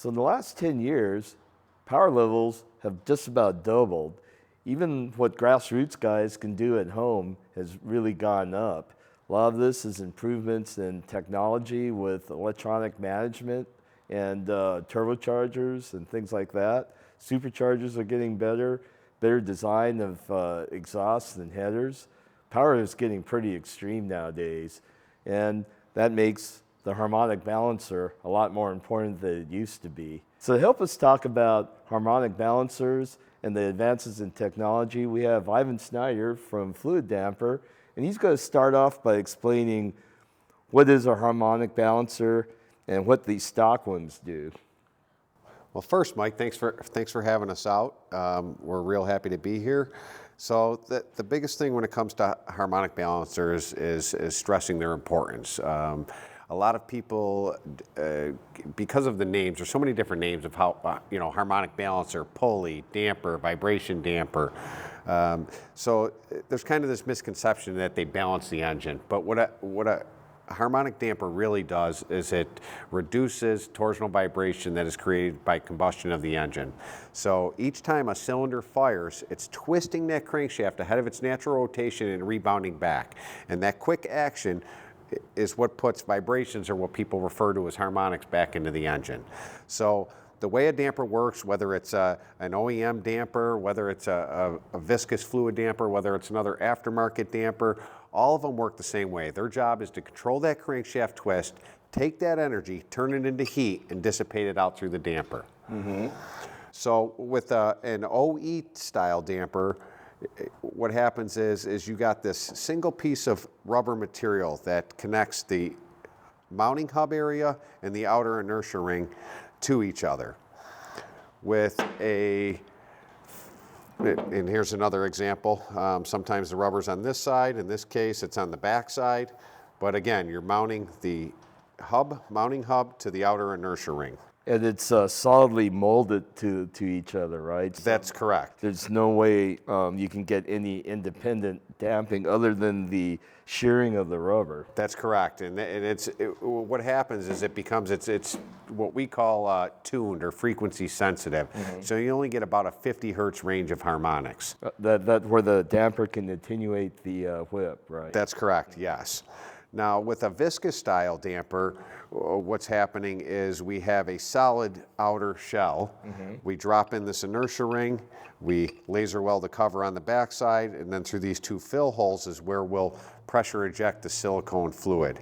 So in the last 10 years, power levels have just about doubled. Even what grassroots guys can do at home has really gone up. A lot of this is improvements in technology with electronic management and turbochargers and things like that. Superchargers are getting better design of exhausts and headers. Power is getting pretty extreme nowadays, and that makes the harmonic balancer a lot more important than it used to be. So to help us talk about harmonic balancers and the advances in technology, we have Ivan Snyder from Fluidampr, and he's going to start off by explaining what is a harmonic balancer and what these stock ones do. Well, first, Mike, thanks for having us out. We're real happy to be here. So the biggest thing when it comes to harmonic balancers is stressing their importance. A lot of people, because of the names, there's so many different names of how, harmonic balancer, pulley, damper, vibration damper. So there's kind of this misconception that they balance the engine. But what a harmonic damper really does is it reduces torsional vibration that is created by combustion of the engine. So each time a cylinder fires, it's twisting that crankshaft ahead of its natural rotation and rebounding back. And that quick action is what puts vibrations, or what people refer to as harmonics, back into the engine. So the way a damper works, whether it's an OEM damper, whether it's a viscous fluid damper, whether it's another aftermarket damper, all of them work the same way. Their job is to control that crankshaft twist, take that energy, turn it into heat, and dissipate it out through the damper. Mm-hmm. So with an OE style damper, what happens is you got this single piece of rubber material that connects the mounting hub area and the outer inertia ring to each other. And here's another example. Sometimes the rubber's on this side. In this case, it's on the back side. But again, you're mounting the mounting hub to the outer inertia ring. And it's solidly molded to each other, right? That's correct. There's no way you can get any independent damping other than the shearing of the rubber. That's correct. And what happens is it's what we call tuned or frequency sensitive. Mm-hmm. So you only get about a 50 hertz range of harmonics. That where the damper can attenuate the whip, right? That's correct, yes. Now, with a viscous style damper, what's happening is we have a solid outer shell. Mm-hmm. We drop in this inertia ring, we laser weld the cover on the backside, and then through these two fill holes is where we'll pressure eject the silicone fluid.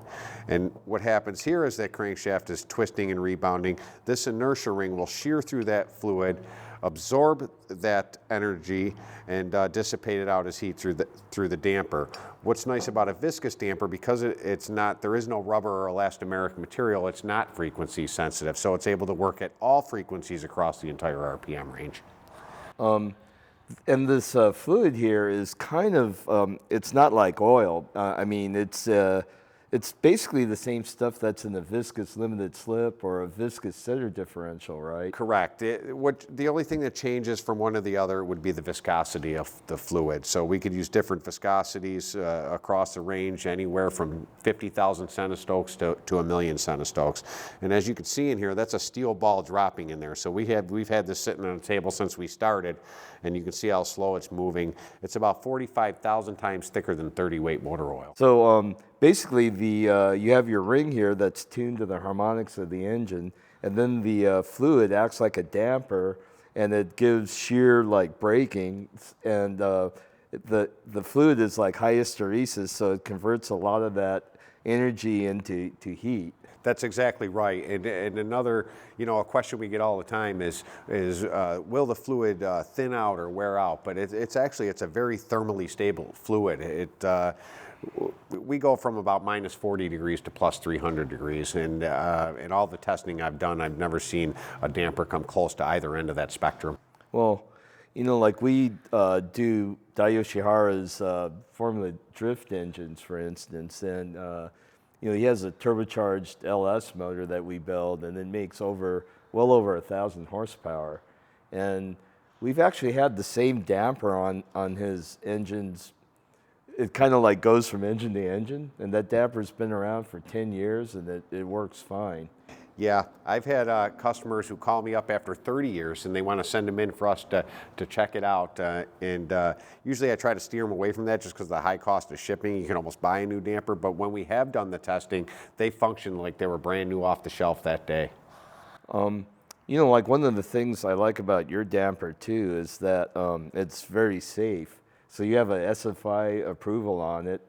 And what happens here is that crankshaft is twisting and rebounding. This inertia ring will shear through that fluid, absorb that energy, and dissipate it out as heat through the damper. What's nice about a viscous damper, because there is no rubber or elastomeric material, it's not frequency sensitive, so it's able to work at all frequencies across the entire RPM range. And this fluid here is kind of, it's not like oil. It's basically the same stuff that's in a viscous limited slip or a viscous center differential, right? Correct. The only thing that changes from one to the other would be the viscosity of the fluid. So we could use different viscosities across the range, anywhere from 50,000 centistokes to 1,000,000 centistokes. And as you can see in here, that's a steel ball dropping in there. So we've had this sitting on a table since we started, and you can see how slow it's moving. It's about 45,000 times thicker than 30-weight motor oil. So basically, you have your ring here that's tuned to the harmonics of the engine, and then the fluid acts like a damper, and it gives shear like braking, and the fluid is like high hysteresis, so it converts a lot of that energy into heat. That's exactly right. And another, a question we get all the time is will the fluid thin out or wear out? But it's a very thermally stable fluid. We go from about minus 40 degrees to plus 300 degrees. And in all the testing I've done, I've never seen a damper come close to either end of that spectrum. Well, like we do Daiyoshi Hara's Formula Drift engines, for instance, and he has a turbocharged LS motor that we build, and it makes well over 1,000 horsepower. And we've actually had the same damper on his engines. It kind of like goes from engine to engine, and that damper's been around for 10 years, and it works fine. Yeah, I've had customers who call me up after 30 years and they want to send them in for us to check it out. Usually I try to steer them away from that just because of the high cost of shipping. You can almost buy a new damper, but when we have done the testing, they function like they were brand new off the shelf that day. You know, like one of the things I like about your damper too is that it's very safe. So you have a SFI approval on it.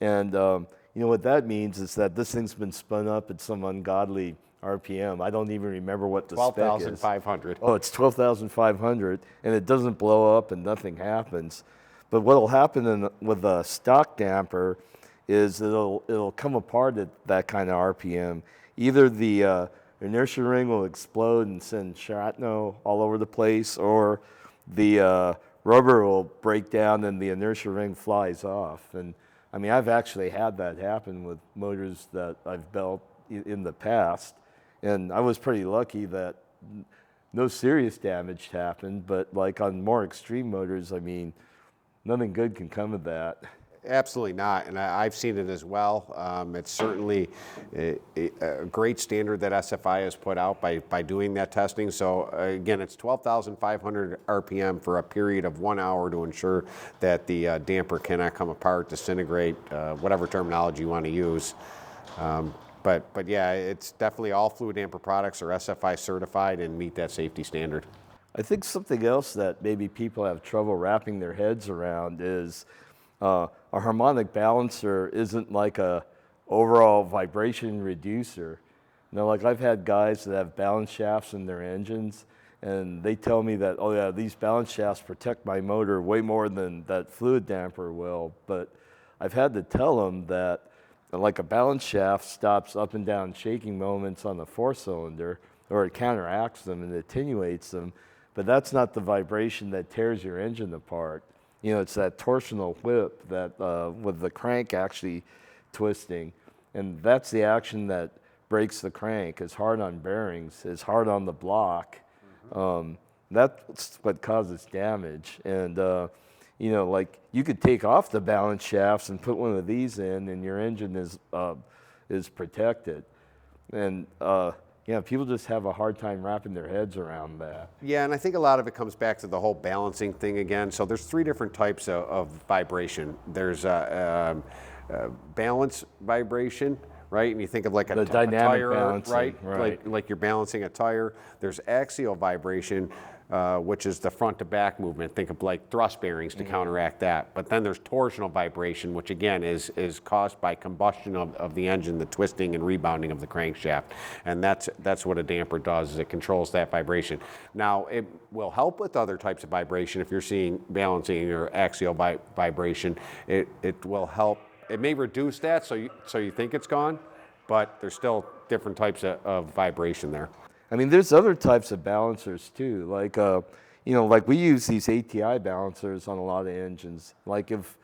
And you know what that means is that this thing's been spun up at some ungodly RPM. I don't even remember what the spec is. 12,500. Oh, it's 12,500, and it doesn't blow up and nothing happens. But what will happen with a stock damper is it'll come apart at that kind of RPM. Either the inertia ring will explode and send shrapnel all over the place, or the rubber will break down and the inertia ring flies off. And I mean, I've actually had that happen with motors that I've built in the past. And I was pretty lucky that no serious damage happened, but like on more extreme motors, I mean, nothing good can come of that. Absolutely not, and I've seen it as well. It's certainly a great standard that SFI has put out by doing that testing. So again, it's 12,500 RPM for a period of 1 hour to ensure that the damper cannot come apart, disintegrate, whatever terminology you want to use. But yeah, it's definitely all Fluidampr products are SFI certified and meet that safety standard. I think something else that maybe people have trouble wrapping their heads around is a harmonic balancer isn't like a overall vibration reducer. You know, like I've had guys that have balance shafts in their engines, and they tell me that, oh yeah, these balance shafts protect my motor way more than that fluid damper will. But I've had to tell them that like a balance shaft stops up and down shaking moments on the four-cylinder, or it counteracts them and attenuates them, but that's not the vibration that tears your engine apart. You know, it's that torsional whip that with the crank actually twisting, and that's the action that breaks the crank. It's hard on bearings, it's hard on the block. That's what causes damage. And you know, like you could take off the balance shafts and put one of these in, and your engine is protected. And yeah, people just have a hard time wrapping their heads around that. Yeah, and I think a lot of it comes back to the whole balancing thing again. So there's three different types of vibration. There's balance vibration, right? And you think of like a dynamic tire, balancing, right? Like you're balancing a tire. There's axial vibration, which is the front to back movement. Think of like thrust bearings to counteract that. But then there's torsional vibration, which again is caused by combustion of the engine, the twisting and rebounding of the crankshaft. And that's what a damper does, is it controls that vibration. Now, it will help with other types of vibration. If you're seeing balancing or axial vibration, it will help. It may reduce that, so you think it's gone, but there's still different types of vibration there. I mean, there's other types of balancers too. Like, you know, like we use these ATI balancers on a lot of engines. Like if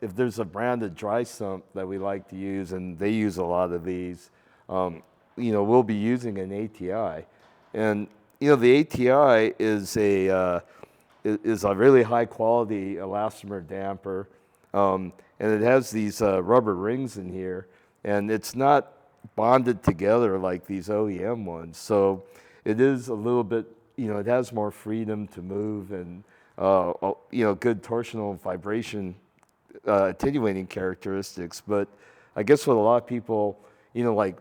there's a brand of dry sump that we like to use, and they use a lot of these, you know, we'll be using an ATI. And, you know, the ATI is a really high quality elastomer damper. And it has these rubber rings in here, and it's not bonded together like these OEM ones. So it is a little bit, you know, it has more freedom to move, and, you know, good torsional vibration attenuating characteristics. But I guess what a lot of people, you know, like,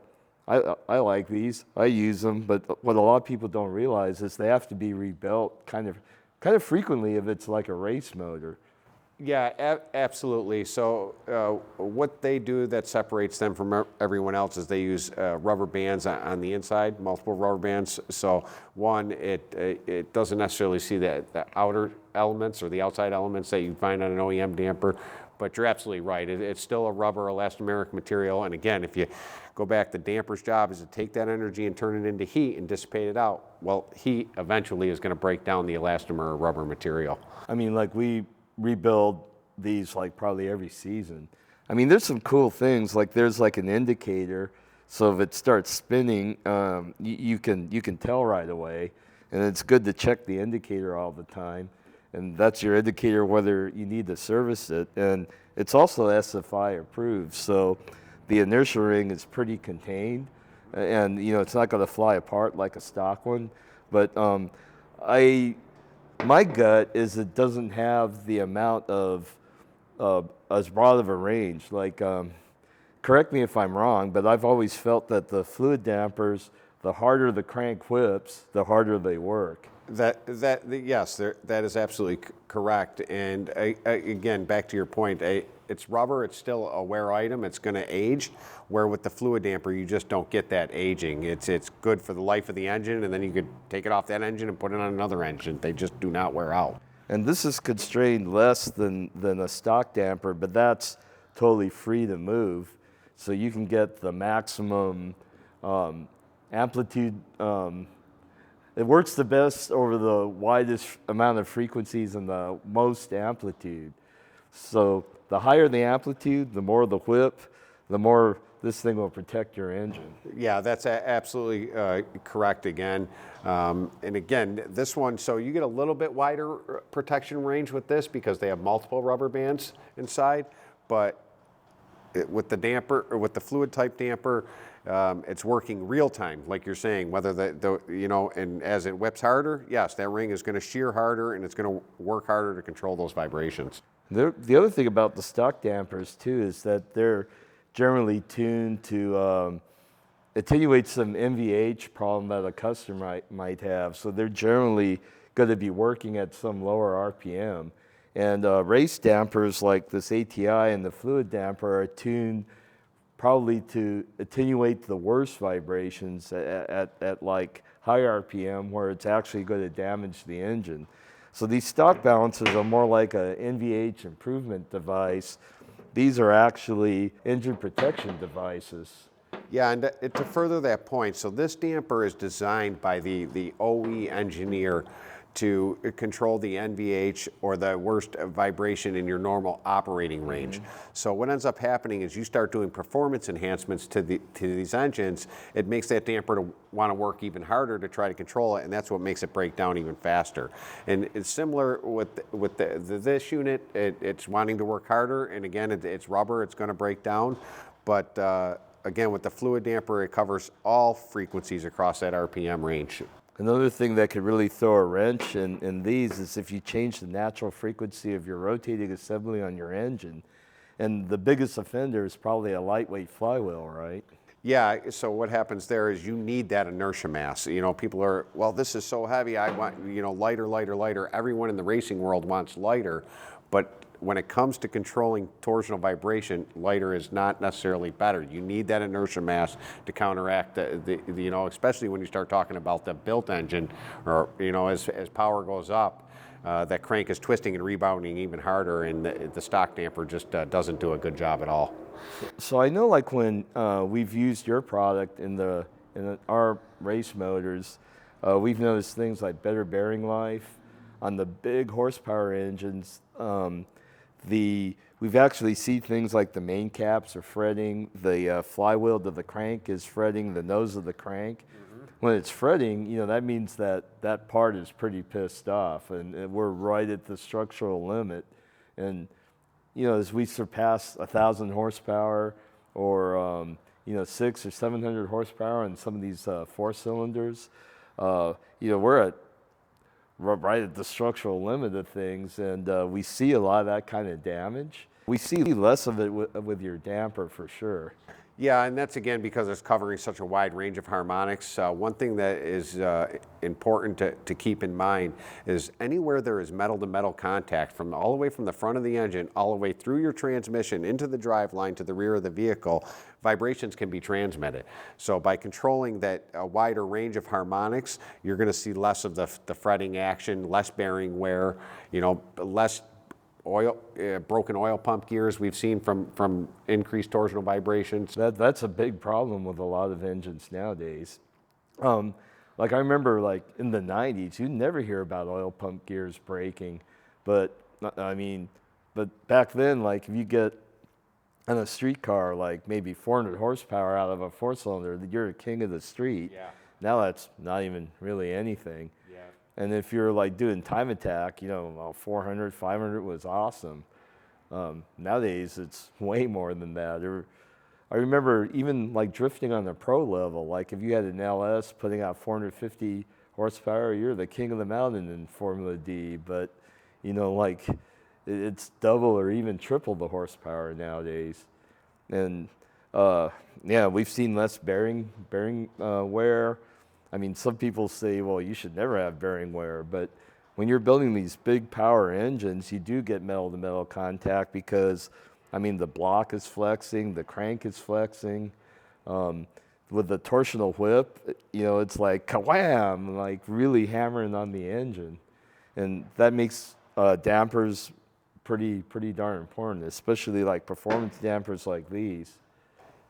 I like these, I use them, but what a lot of people don't realize is they have to be rebuilt kind of frequently if it's like a race motor. Yeah, absolutely. So what they do that separates them from everyone else is they use rubber bands on the inside, multiple rubber bands. So one, it doesn't necessarily see the outer elements or the outside elements that you find on an OEM damper, but you're absolutely right. It's still a rubber elastomeric material. And again, if you go back, the damper's job is to take that energy and turn it into heat and dissipate it out. Well, heat eventually is going to break down the elastomer or rubber material. I mean, like we rebuild these like probably every season. I mean, there's some cool things, like there's like an indicator, so if it starts spinning, you can tell right away, and it's good to check the indicator all the time, and that's your indicator whether you need to service it. And it's also SFI approved, so the inertia ring is pretty contained. and it's not going to fly apart like a stock one. But I my gut is it doesn't have the amount of as broad of a range. Like, correct me if I'm wrong, but I've always felt that the fluid dampers, the harder the crank whips, the harder they work. Yes, that is absolutely correct. And again, back to your point, it's rubber. It's still a wear item. It's going to age. Where with the fluid damper, you just don't get that aging. It's good for the life of the engine, and then you could take it off that engine and put it on another engine. They just do not wear out. And this is constrained less than a stock damper, but that's totally free to move. So you can get the maximum amplitude. It works the best over the widest amount of frequencies and the most amplitude. So the higher the amplitude, the more the whip, the more this thing will protect your engine. Yeah, that's absolutely correct again. And again, this one, so you get a little bit wider protection range with this because they have multiple rubber bands inside, but with the damper, or with the fluid type damper, it's working real time, like you're saying, whether and as it whips harder, yes, that ring is going to shear harder and it's going to work harder to control those vibrations. The other thing about the stock dampers too is that they're generally tuned to attenuate some NVH problem that a customer might have. So they're generally going to be working at some lower RPM. And race dampers like this ATI and the fluid damper are tuned probably to attenuate the worst vibrations at like high RPM where it's actually going to damage the engine. So these stock balancers are more like a NVH improvement device. These are actually engine protection devices. Yeah, and to further that point, so this damper is designed by the OE engineer to control the NVH or the worst vibration in your normal operating range. Mm-hmm. So what ends up happening is you start doing performance enhancements to these engines. It makes that damper to want to work even harder to try to control it, and that's what makes it break down even faster. And it's similar with this unit. It's wanting to work harder, and again, it's rubber. It's going to break down, but again, with the fluid damper, it covers all frequencies across that RPM range. Another thing that could really throw a wrench in these is if you change the natural frequency of your rotating assembly on your engine. And the biggest offender is probably a lightweight flywheel, right? Yeah, so what happens there is you need that inertia mass. People are, well, this is so heavy, I want, lighter, lighter, lighter. Everyone in the racing world wants lighter, but when it comes to controlling torsional vibration, lighter is not necessarily better. You need that inertia mass to counteract especially when you start talking about the built engine, or as power goes up, that crank is twisting and rebounding even harder, and the stock damper just doesn't do a good job at all. So I know, like when we've used your product in our race motors, we've noticed things like better bearing life on the big horsepower engines. We've actually seen things like the main caps are fretting, the flywheel to the crank is fretting, the nose of the crank. Mm-hmm. When it's fretting, that means that part is pretty pissed off, and we're right at the structural limit. And as we surpass 1,000 horsepower, or 600 or 700 horsepower on some of these four cylinders, we're right at the structural limit of things, and we see a lot of that kind of damage. We see less of it with your damper for sure. Yeah, and that's again because it's covering such a wide range of harmonics. One thing that is important to keep in mind is anywhere there is metal-to-metal contact, all the way from the front of the engine, all the way through your transmission, into the drive line, to the rear of the vehicle, vibrations can be transmitted. So by controlling that wider range of harmonics, you're going to see less of the fretting action, less bearing wear, less broken oil pump gears we've seen from increased torsional vibrations. That's a big problem with a lot of engines nowadays. Like I remember, like in the 90s, you'd never hear about oil pump gears breaking, but back then, like if you get on a street car like maybe 400 horsepower out of a four-cylinder, you're a king of the street. Yeah. Now that's not even really anything. And if you're like doing time attack, 400, 500 was awesome. Nowadays, it's way more than that. I remember even like drifting on the pro level, like if you had an LS putting out 450 horsepower, you're the king of the mountain in Formula D. But, you know, like it's double or even triple the horsepower nowadays. And yeah, we've seen less bearing wear. I mean, some people say, well, you should never have bearing wear, but when you're building these big power engines, you do get metal to metal contact because, I mean, the block is flexing, the crank is flexing. With the torsional whip, you know, it's like ka-wham, like really hammering on the engine. And that makes dampers pretty darn important, especially like performance dampers like these.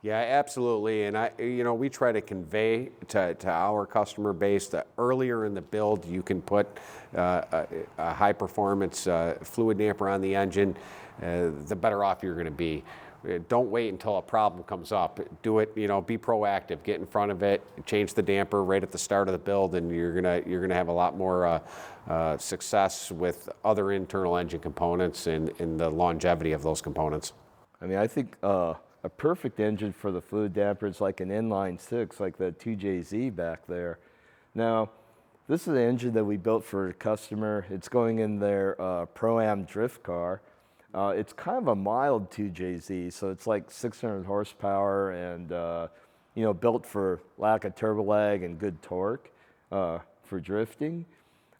Yeah, absolutely. And we try to convey to our customer base that earlier in the build you can put a high performance fluid damper on the engine, the better off you're going to be. Don't wait until a problem comes up. Do it, be proactive, get in front of it, change the damper right at the start of the build, and you're gonna have a lot more success with other internal engine components and the longevity of those components. I mean, I think a perfect engine for the fluid damper is like an inline six, like the 2JZ back there. Now, this is an engine that we built for a customer. It's going in their Pro-Am drift car. It's kind of a mild 2JZ, so it's like 600 horsepower and built for lack of turbo lag and good torque for drifting.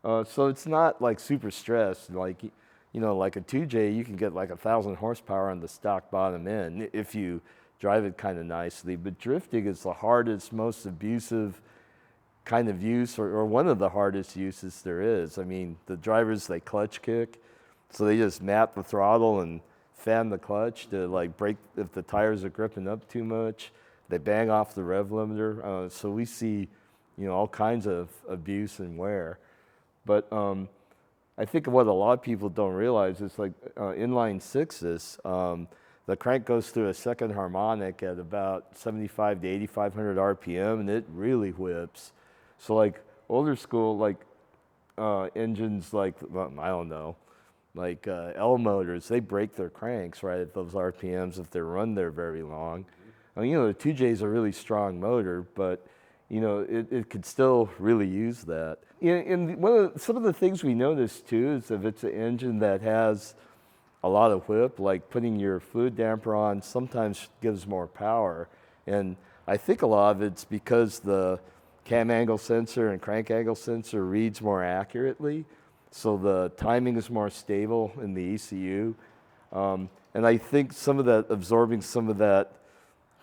So it's not like super stressed. Like like a 2J, you can get like 1,000 horsepower on the stock bottom end if you drive it kind of nicely. But drifting is the hardest, most abusive kind of use, or one of the hardest uses there is. I mean, the drivers, they clutch kick. So they just map the throttle and fan the clutch to like brake if the tires are gripping up too much. They bang off the rev limiter. So we see, all kinds of abuse and wear. But I think what a lot of people don't realize is like inline sixes, the crank goes through a second harmonic at about 75 to 8,500 RPM, and it really whips. So like older school, like engines like, I don't know, like L motors, they break their cranks right at those RPMs if they're run there very long. I mean, the 2J is a really strong motor, but it could still really use that. And some of the things we notice too is if it's an engine that has a lot of whip, like putting your fluid damper on sometimes gives more power. And I think a lot of it's because the cam angle sensor and crank angle sensor reads more accurately. So the timing is more stable in the ECU. And I think some of that, absorbing some of that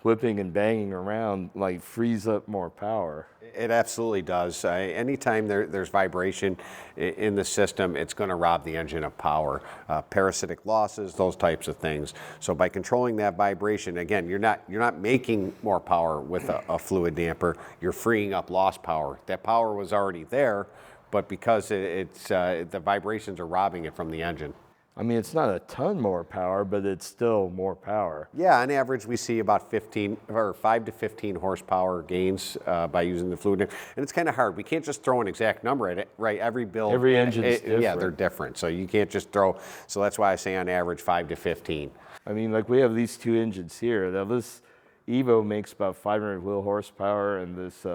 whipping and banging around, like frees up more power. It absolutely does. Anytime there's vibration in the system, it's going to rob the engine of power. Parasitic losses, those types of things. So by controlling that vibration, again, you're not making more power with a fluid damper. You're freeing up lost power. That power was already there, but because the vibrations are robbing it from the engine. I mean, it's not a ton more power, but it's still more power. Yeah, on average, we see about 5 to 15 horsepower gains by using the fluid damper. And it's kind of hard. We can't just throw an exact number at it, right? Every build, every engine is different. Yeah, they're different. So you can't just throw. So that's why I say on average 5 to 15. I mean, like we have these two engines here. Now this Evo makes about 500 wheel horsepower, and this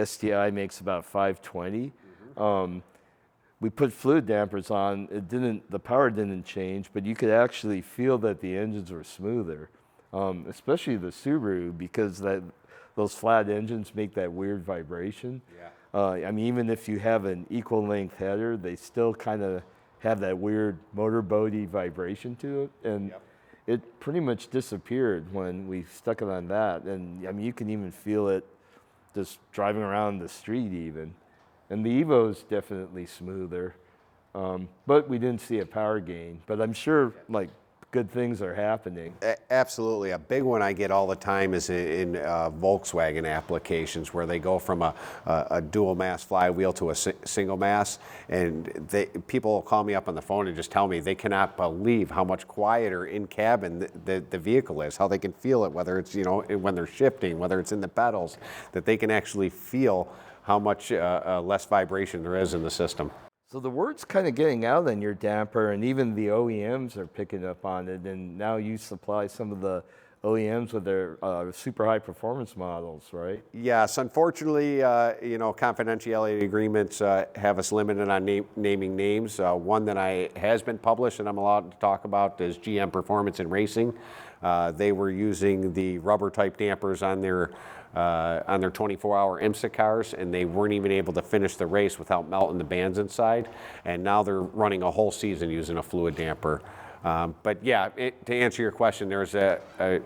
STI makes about 520. We put fluid dampers on. The power didn't change, but you could actually feel that the engines were smoother, especially the Subaru, because those flat engines make that weird vibration. Yeah. I mean, even if you have an equal length header, they still kind of have that weird motorboaty vibration to it, and it pretty much disappeared when we stuck it on that. And I mean, you can even feel it just driving around the street even. And the Evo is definitely smoother, but we didn't see a power gain. But I'm sure like good things are happening. Absolutely. A big one I get all the time is in Volkswagen applications where they go from a dual mass flywheel to a single mass, and people will call me up on the phone and just tell me they cannot believe how much quieter in cabin the vehicle is, how they can feel it, whether it's when they're shifting, whether it's in the pedals, that they can actually feel how much less vibration there is in the system. So the word's kind of getting out on your damper, and even the OEMs are picking up on it, and now you supply some of the OEMs with their super high performance models, right? Yes, unfortunately, confidentiality agreements have us limited on naming names. One that has been published and I'm allowed to talk about is GM Performance and Racing. They were using the rubber type dampers on their 24-hour IMSA cars, and they weren't even able to finish the race without melting the bands inside. And now they're running a whole season using a Fluidampr. But yeah, to answer your question, there's over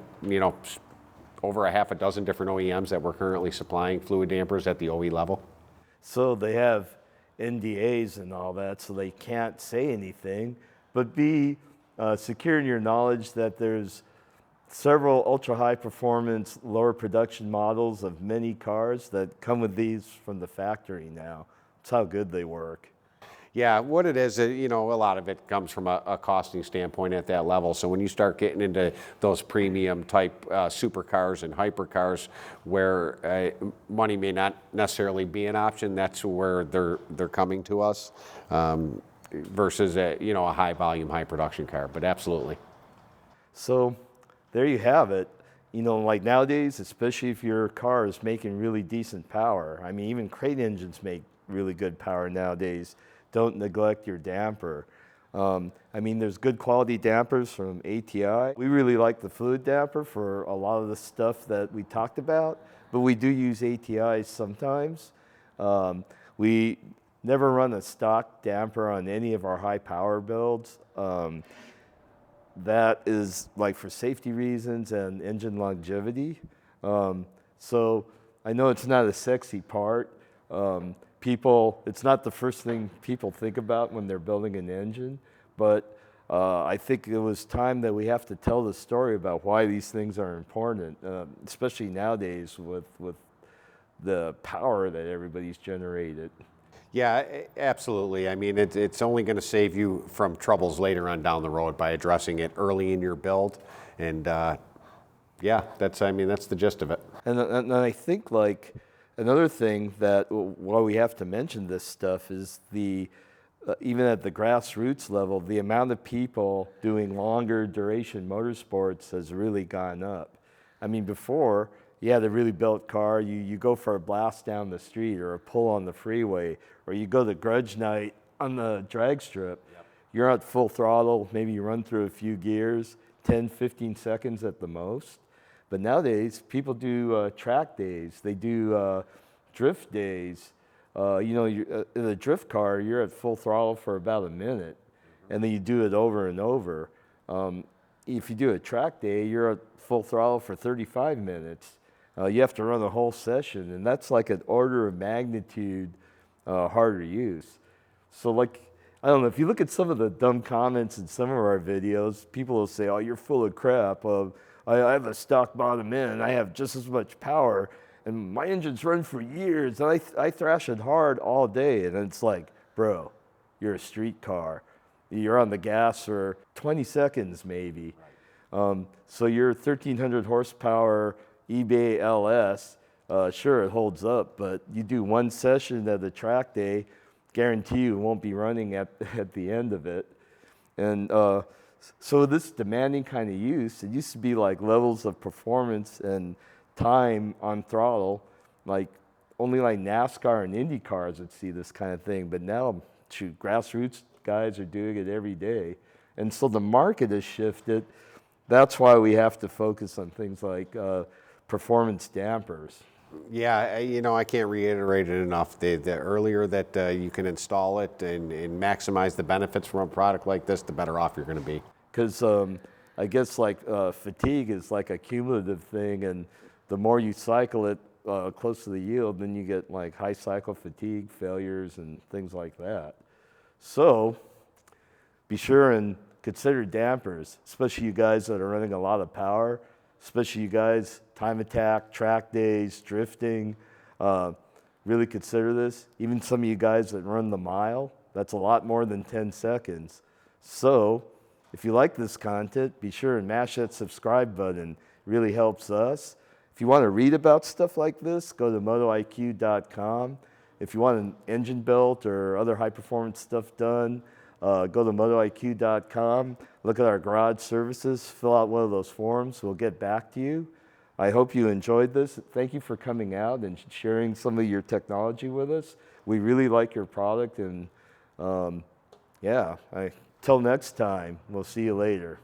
a half a dozen different OEMs that we're currently supplying Fluidamprs at the OE level. So they have NDAs and all that, so they can't say anything, but be secure in your knowledge that there's several ultra high performance, lower production models of many cars that come with these from the factory now. That's how good they work. Yeah, what it is, a lot of it comes from a costing standpoint at that level. So when you start getting into those premium type supercars and hypercars where money may not necessarily be an option, that's where they're coming to us versus a high volume, high production car. But absolutely. So there you have it. Like nowadays, especially if your car is making really decent power. I mean, even crate engines make really good power nowadays. Don't neglect your damper. There's good quality dampers from ATI. We really like the Fluidampr for a lot of the stuff that we talked about, but we do use ATIs sometimes. We never run a stock damper on any of our high power builds. That is like for safety reasons and engine longevity. So I know it's not a sexy part. It's not the first thing people think about when they're building an engine, but I think it was time that we have to tell the story about why these things are important, especially nowadays with the power that everybody's generated. Yeah, absolutely. I mean, it's only going to save you from troubles later on down the road by addressing it early in your build. And that's the gist of it. And I think like another thing that why we have to mention this stuff is even at the grassroots level, the amount of people doing longer duration motorsports has really gone up. I mean, before, you had a really built car, you go for a blast down the street or a pull on the freeway, or you go to grudge night on the drag strip. Yep. You're at full throttle, maybe you run through a few gears, 10, 15 seconds at the most. But nowadays, people do track days, they do drift days. In a drift car, you're at full throttle for about a minute, and then you do it over and over. If you do a track day, you're at full throttle for 35 minutes. You have to run a whole session, and that's like an order of magnitude harder use. So I don't know, if you look at some of the dumb comments in some of our videos, people will say, oh, you're full of crap. I have a stock bottom end, I have just as much power, and my engine's run for years, and I thrash it hard all day. And it's like, bro, you're a street car. You're on the gas for 20 seconds maybe. So your 1,300 horsepower eBay LS, sure, it holds up, but you do one session at the track day, guarantee you won't be running at the end of it. And so this demanding kind of use, it used to be like levels of performance and time on throttle, like only like NASCAR and Indy cars would see this kind of thing, but now, grassroots guys are doing it every day. And so the market has shifted. That's why we have to focus on things like performance dampers. Yeah, I can't reiterate it enough. The earlier that you can install it and maximize the benefits from a product like this, the better off you're going to be. Because I guess fatigue is like a cumulative thing, and the more you cycle it close to the yield, then you get like high cycle fatigue failures and things like that. So be sure and consider dampers, especially you guys that are running a lot of power, especially you guys, time attack, track days, drifting. Really consider this. Even some of you guys that run the mile, that's a lot more than 10 seconds. So if you like this content, be sure and mash that subscribe button. It really helps us. If you want to read about stuff like this, go to motoiq.com. If you want an engine built or other high performance stuff done, go to motoiq.com, look at our garage services, fill out one of those forms. We'll get back to you. I hope you enjoyed this. Thank you for coming out and sharing some of your technology with us. We really like your product, and yeah, till next time, we'll see you later.